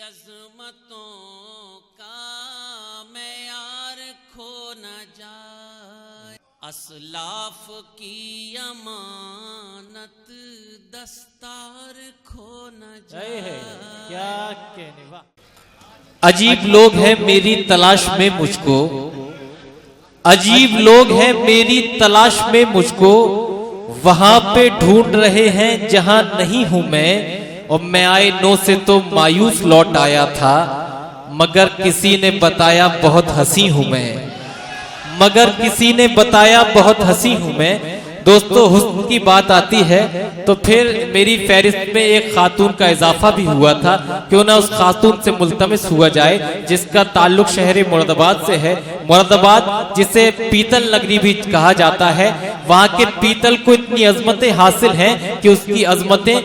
अज़मतों का मेयार खो न जाए, असलाफ की अमानत दस्तार खो न जाए। क्या कहने वाह। अजीब लोग हैं मेरी तलाश में मुझको, अजीब लोग हैं मेरी तलाश में मुझको, वहां पे ढूंढ रहे हैं जहां नहीं हूं मैं। और मैं आए नो से तो मायूस लौट आया था, मगर किसी ने बताया बहुत हंसी हूं मैं, मगर किसी ने बताया बहुत हंसी हूं मैं। दोस्तों हुस्न की बात आती है तो फिर मेरी फहरिस्त में एक खातून का इजाफा भी हुआ था, क्यों ना उस खातून से मुल्तमिस हुआ जाए जिसका ताल्लुक शहर मुरादाबाद से है। मुरादाबाद जिसे पीतल नगरी भी कहा जाता है, वहाँ के पीतल को इतनी अजमतें हासिल हैं कि उसकी अजमतें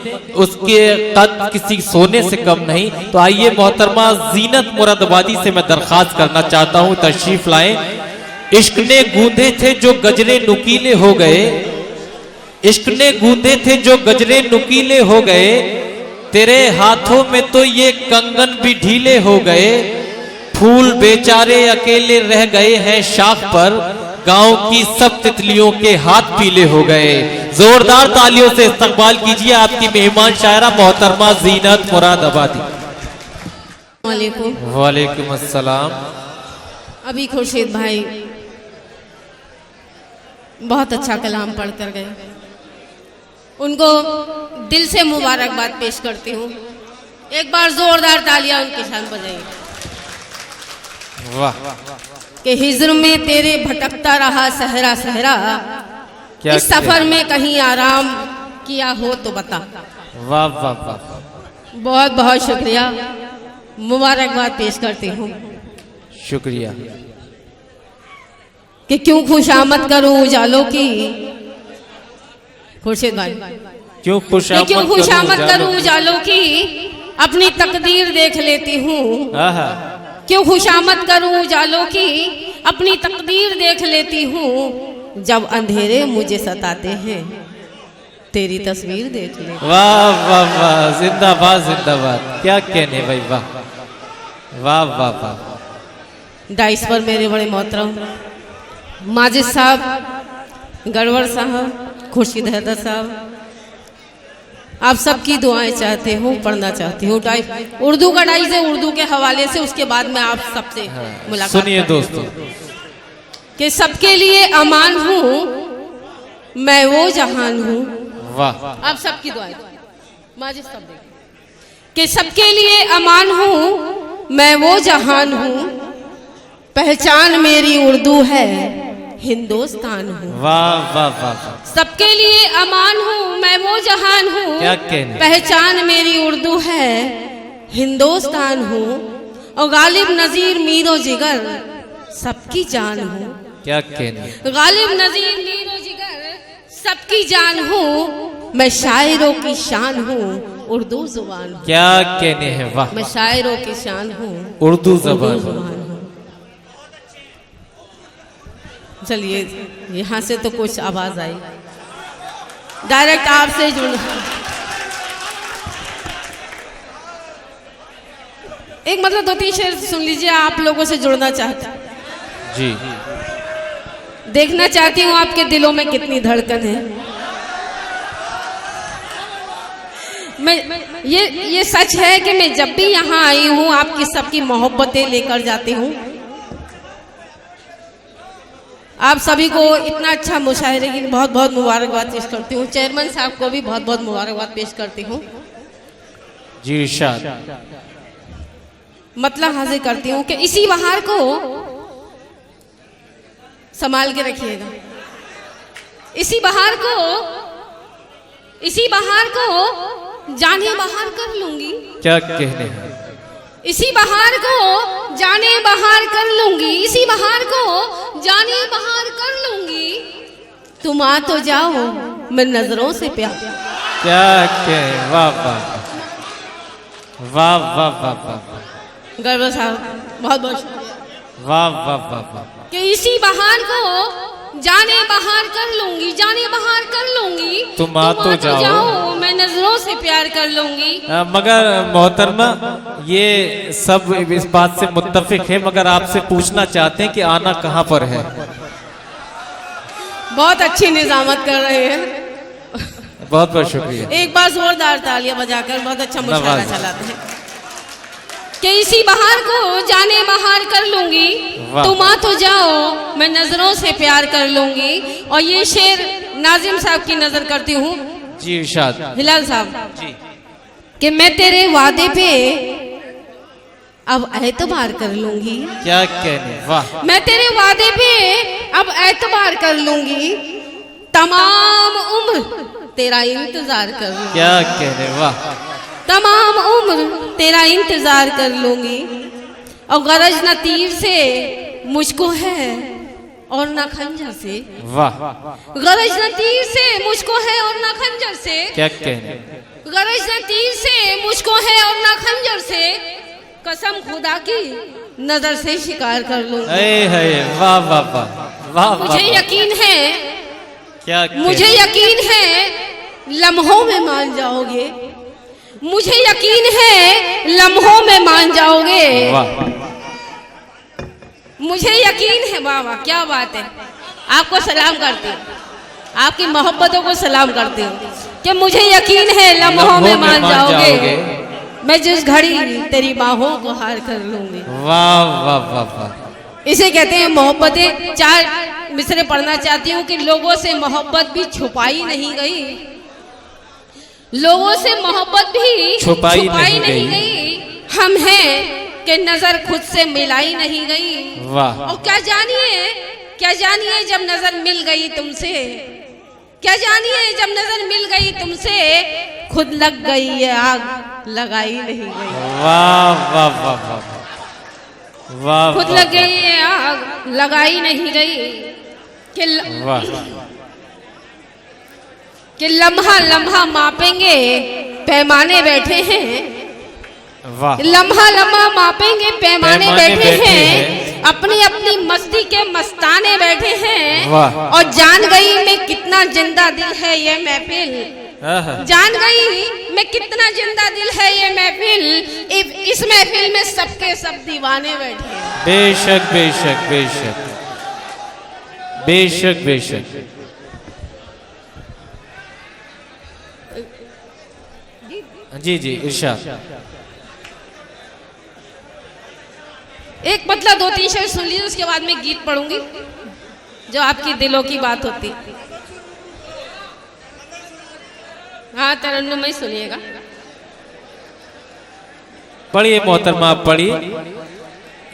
उसके कद किसी सोने से कम नहीं। तो आइए मोहतरमा जीनत मुरादाबादी से मैं दरख्वास्त करना चाहता हूँ तशरीफ लाएं। इश्क ने गूंदे थे जो गजरे नुकीले हो गए, इश्क ने गूंदे थे जो गजरे नुकीले हो गए, तेरे हाथों में तो ये कंगन भी ढीले हो गए। फूल बेचारे अकेले रह गए हैं शाख पर, गांव की सब तितलियों के हाथ पीले हो गए। जोरदार तालियों से इस्तकबाल कीजिए आपकी मेहमान शायरा मोहतरमा जीनत मुरादाबादी। वालेकुम अस्सलाम। अभी खुर्शीद भाई बहुत अच्छा कलाम पढ़ कर गए, उनको दिल से मुबारकबाद पेश करती हूँ। एक बार जोरदार तालियां उनके शान बजाइए। वाह। कि हिज्र में तेरे भटकता रहा सहरा सहरा, इस सफर में कहीं आराम किया हो तो बता। वाह वाह वाह। बहुत बहुत शुक्रिया, मुबारकबाद पेश करती हूँ। शुक्रिया। कि क्यों खुशामद करूं उजालों की, खुर्शीद भाई क्यों खुशामद करूं उजालों की, अपनी तकदीर देख लेती हूँ। क्यों खुशामद करूं उजालों की, अपनी तकदीर देख लेती हूँ। जब अंधेरे मुझे सताते हैं तेरी तस्वीर देख ले। वाह वाह वाह, जिंदाबाद जिंदाबाद। क्या कहने भाई, वाह वाह वाह वाह। डाइस पर मेरे बड़े मोहतरम माजिद साहब, गड़वर साहब, खुर्शीद हैदर साहब, आप सबकी दुआएं चाहते हूँ, पढ़ना चाहती हूँ। उर्दू का डाइस है, उर्दू के हवाले से उसके बाद में आप सबसे मुलाकात। सुनिए दोस्तों। कि सबके लिए अमान हूँ मैं वो जहान हूँ। वाह। आप सबकी दुआएं माजिद साहब देखिए। कि सबके लिए अमान हूँ मैं वो जहान हूँ, पहचान मेरी उर्दू है हिंदुस्तान हूँ। वाह वाह वाह। सबके लिए अमान हूँ मैं वो जहान हूँ, क्या कहने, पहचान मेरी उर्दू है हिंदुस्तान हूँ। और गालिब नजीर मीरो जिगर सबकी जान हूँ। क्या कहने, गालिब नजीर मीरो जिगर सबकी जान हूँ। मैं शायरों की शान हूँ उर्दू जुबान हूँ। क्या कहने हैं, वाह। मैं शायरों की शान हूँ उर्दू जुबान हूँ। चलिए यहाँ से तो कुछ आवाज आई, डायरेक्ट आपसे जुड़। एक मतलब 2-3 शेर सुन लीजिए, आप लोगों से जुड़ना चाहता जी, देखना चाहती हूँ आपके दिलों में कितनी धड़कन है। मैं ये सच है कि मैं जब भी यहाँ आई हूँ आपकी सबकी मोहब्बतें लेकर जाती हूँ। आप सभी को इतना अच्छा मुशायरे की बहुत बहुत मुबारकबाद पेश करती हूँ। चेयरमैन साहब को भी बहुत बहुत मुबारकबाद पेश करती हूँ जी। इरशाद। मतलब हाजिर करती हूँ कि इसी बहार को संभाल के रखिएगा। इसी बहार को जाने बहार कर लूंगी। क्या कहने हैं, इसी बहार को जाने बहार कर लूंगी, इसी बहार को जाने बहार कर लूंगी। तुम आ तो जाओ मैं नजरों से प्यार। क्या कहे, वाह वाह वाह वाह वाह वाह। गर्व साहब बहुत बहुत वाह वाह वाह वाह। कि इसी बहार को जाने बाहर कर लूंगी, जाने बाहर कर लूंगी, तुम आ तो जाओ, मैं नजरों से प्यार कर लूंगी। मगर मोहतरमा ये सब इस बात से मुत्तफिक है, मगर आपसे पूछना चाहते हैं कि आना कहाँ पर है। बहुत अच्छी निजामत कर रहे हैं, बहुत बहुत शुक्रिया। एक बार जोरदार तालियां बजाकर बहुत अच्छा मुशायरा चलाते हैं कि इसी बहार को जाने बाहर कर लूंगी, तुम आ तो जाओ, मैं नजरों से प्यार कर लूंगी। और ये शेर नाजिम साहब की नजर करती हूँ जी, इरशाद हिलाल साहब जी, कि मैं तेरे वादे पे अब एतबार कर लूंगी। क्या कहने, वाह। मैं तेरे वादे पे अब एतबार कर लूंगी, तमाम उम्र तेरा इंतजार कर लूंगी। क्या कहने, वाह। तमाम उम्र तेरा इंतजार कर लूंगी। और गरज न तीर से मुझको है और न खंजर से, वाह। गरज न तीर से मुझको है और न खंजर से, क्या कहने, गरज न तीर से मुझको है और न खंजर से, कसम खुदा की नजर से शिकार कर लूंगी। वाह वाह वाह वाह। मुझे यकीन है, क्या मुझे यकीन है लम्हों में मान जाओगे, मुझे यकीन है लम्हों में मान जाओगे। वाह। मुझे यकीन है, वाह वाह क्या बात है। आपको सलाम करती हूँ, आपकी मोहब्बतों को सलाम करती हूँ कि मुझे यकीन है लम्हों में मान जाओगे, मैं जिस घड़ी तेरी बाहों को हार कर लूंगी। वाह वाह वाह वाह। इसे कहते हैं मोहब्बतें। 4 मिसरे पढ़ना चाहती हूँ कि लोगों से मोहब्बत भी छुपाई नहीं गई, लोगों से मोहब्बत भी छुपाई नहीं गई, हम हैं कि नजर खुद से मिलाई नहीं गई। वाह। और क्या जानिए जब नजर मिल गई तुमसे, क्या जानिए जब नजर मिल गई तुमसे, खुद लग गई ये आग लगाई नहीं गई। वाह वाह वाह वाह वाह। खुद लग गई ये आग लगाई नहीं गई कि लम्हा लम्हा मापेंगे पैमाने बैठे हैं, वाह। लम्हा लम्हा मापेंगे पैमाने बैठे हैं, अपनी अपनी मस्ती के मस्ताने बैठे हैं। वाह। और जान गई मैं कितना जिंदा दिल है ये महफिल, जान गई मैं कितना जिंदा दिल है ये महफिल, इस महफिल में सबके सब दीवाने बैठे हैं। बेशक बेशक बेशक बेशक बेशक। जी जी इरशाद। एक मतलब 2-3 शेर सुन लीजिए, उसके बाद में गीत पढ़ूंगी जो आपकी दिलों की बात होती। हाँ तरन्नुम ही सुनिएगा। पढ़िए मोहतरमा, आप पढ़िए।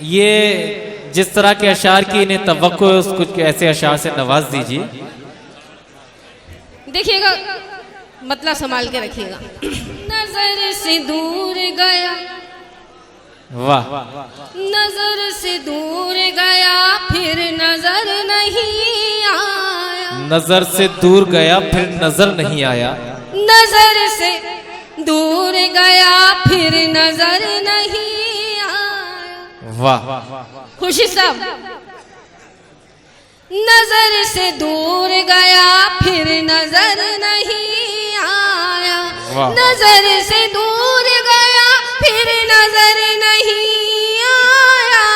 ये जिस तरह के अशार की इन्हें तवक्को है, उसको ऐसे अशार से नवाज दीजिए। देखिएगा, मतलब संभाल के रखिएगा। नजर से दूर गया, वाह। नजर से दूर गया फिर नजर नहीं आया, नजर से दूर गया फिर नजर नहीं आया, नजर से दूर गया फिर नजर नहीं आया। वाह। खुशी साहब, नजर से दूर गया फिर नजर नहीं आया, नजर से दूर गया फिर नजर नहीं आया,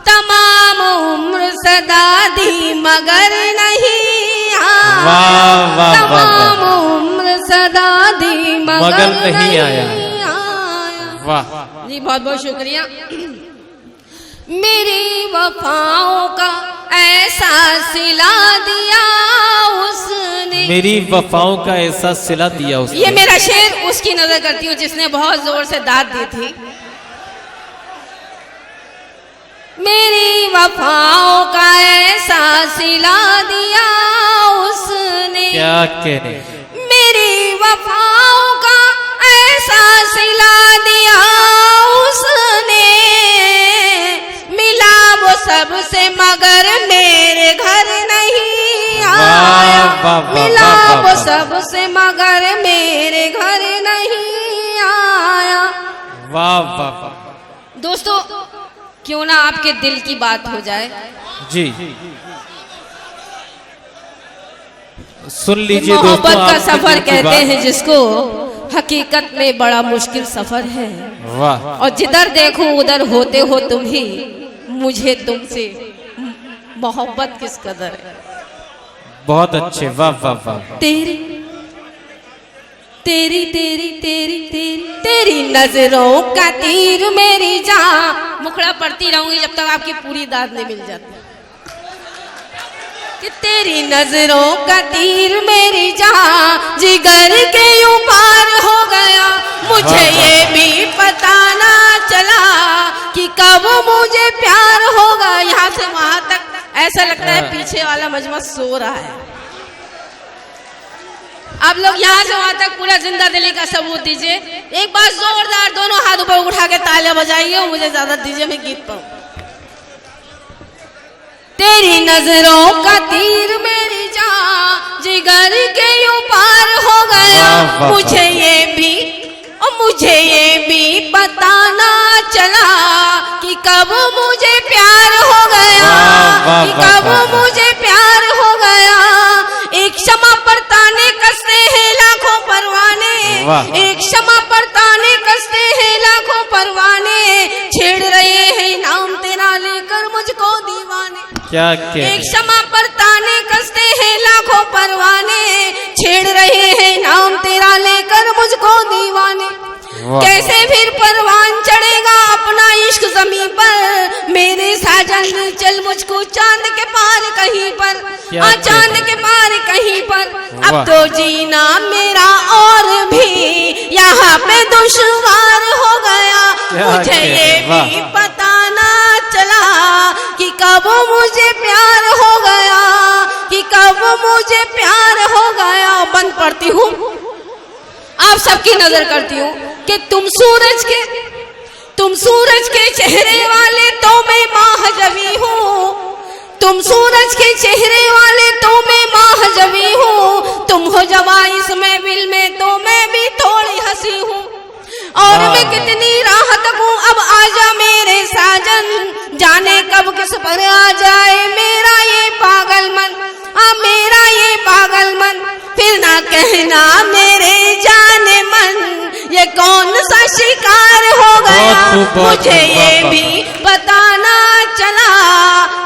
तमाम उम्र सदा दी मगर नहीं आया, तमाम उम्र सदा दी मगर नहीं आया। वाह जी बहुत बहुत शुक्रिया। मेरी वफाओं का ऐसा सिला दिया उसने, मेरी वफाओं का ऐसा सिला दिया उसने। ये मेरा शेर उसकी नजर करती हूँ जिसने बहुत जोर से दाद दी थी। मेरी वफाओं का ऐसा सिला दिया उसने, क्या कहने, मेरी वफाओं का ऐसा सिला दिया उसने, मिला वो सबसे मगर मेरे घर नहीं आया, मिला वो सबसे मगर मेरे घर नहीं आया। वाह वाह। दोस्तों क्यों ना आपके दिल की बात हो जाए। जी सुन लीजिए दोस्तों, मोहब्बत का आपके सफर दिल की कहते बात। हैं जिसको, हकीकत में बड़ा मुश्किल सफर है। वाह, और जिधर देखो उधर होते हो तुम ही, मुझे तुमसे मोहब्बत किस कदर है। बहुत अच्छे, वाह वाह वाह। तेरी तेरी तेरी तेरी तेरी तेरी नजरों का तीर मेरी जान, मुखड़ा पढ़ती रहूंगी जब तक आपकी पूरी दाद नहीं मिल जाती। कि तेरी नजरों का तीर मेरी जान, जिगर के यूं पार हो गया, मुझे ये भी पता ना चला कि कब मुझे प्यार होगा। यहाँ से वहां तक ऐसा लगता है पीछे वाला मजमा सो रहा है। आप लोग यहाँ से वहां तक पूरा जिंदा दिली का सबूत दीजिए। एक बार जोरदार दोनों हाथ ऊपर उठा के तालियां बजाइए और मुझे ज्यादा दीजिए, मैं गीत पाऊं। तेरी नजरों का तीर मेरी जान, जिगर के यूं पार हो गया, मुझे ये भी पता ना चला कि कब मुझे प्यार हो गया, कि कब मुझे प्यार हो गया। एक क्षमा पर ताने कसते हैं लाखों परवाने, एक क्षमा पर ताने कसते हैं लाखों परवाने, छेड़ रहे हैं नाम तेरा लेकर मुझको दीवाने। क्या एक क्षमा पर ताने कसते हैं लाखों परवाने, छेड़ रहे हैं नाम तेरा लेकर मुझको दीवाने। कैसे फिर परवान चढ़ेगा अपना इश्क ज़मीं पर, मेरे साजन चल मुझको चांद के पार कहीं पर, चांद के पार कहीं पर। अब तो जीना मेरा और भी यहाँ पे दुश्वार हो गया, मुझे ये भी पता ना चला कि कब मुझे प्यार हो गया, कि कब मुझे प्यार हो गया। बंद पड़ती हूँ, आप सबकी नजर करती हूँ कि तुम सूरज के चेहरे वाले तो मैं महाजबी हूँ, तुम सूरज के चेहरे वाले तो मैं महाजबी हूँ, तुम हो जवा इसमें बिल में तो मैं भी थोड़ी हंसी हूँ। और मैं कितनी राहत हूँ, अब आजा मेरे साजन, जाने कब किस पर आ जाए मेरा ये पागल मन, मेरा ये पागल मन। फिर ना कहना मेरे जाने मन, ये कौन सा शिकार हो गया, मुझे ये भी पता ना चला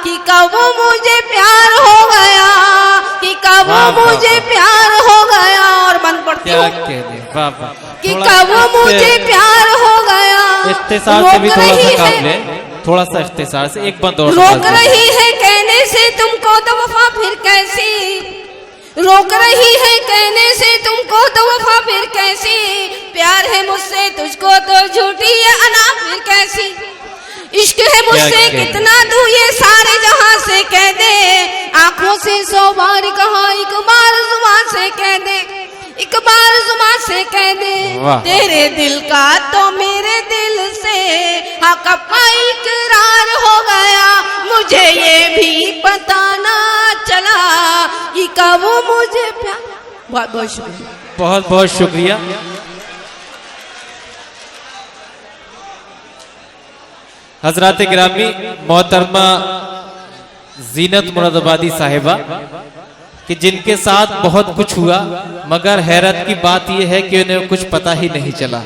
कि कब मुझे प्यार हो गया, कि कब मुझे प्यार हो गया। और बंद पड़ती हूँ कि कब मुझे प्यार हो गया। इख्तिसार से भी थोड़ा सा काम ले, थोड़ा सा इख्तिसार से एक बंद और। रोक रही है कहने से तुमको तो वफा फिर कैसी, रोक रही है कहने से तुमको तो वफा फिर कैसी, प्यार है मुझसे तुझको तो झूठी है अना फिर कैसी। इश्क है मुझसे कितना तू ये सारे जहां से कह दे, आंखों से 100 बार कहा एक बार जुबान से कह दे, एक बार जुबान से कह दे। तेरे दिल का तो मेरे दिल से हक का इकरार हो गया, मुझे ये भी पता ना चला कि कब मुझे प्यार। बहुत बहुत शुक्रिया, बहुत बहुत शुक्रिया। हजरात गिरामी, मोहतरमा जीनत मुरादाबादी साहिबा कि जिनके साथ बहुत कुछ हुआ, मगर हैरत की बात यह है कि उन्हें कुछ पता ही नहीं चला।